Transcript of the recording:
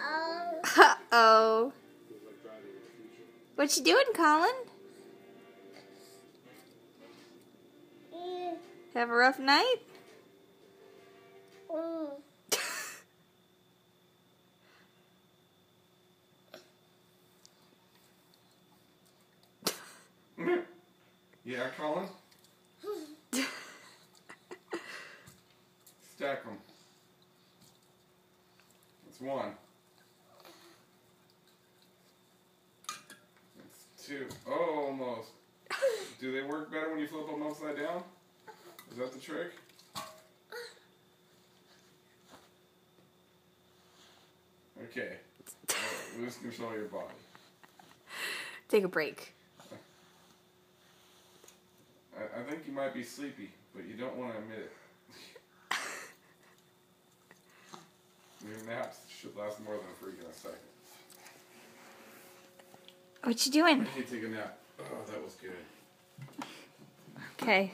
Uh-oh. What you doing, Colin? Have a rough night? Yeah, Colin? Stack them. That's one. That's two. Oh, almost. Do they work better when you flip them upside down? Is that the trick? Okay. Lose control of your body. Take a break. I think you might be sleepy, but you don't want to admit it. Your naps should last more than a freaking second. What you doing? I need to take a nap. Oh, that was good. Okay.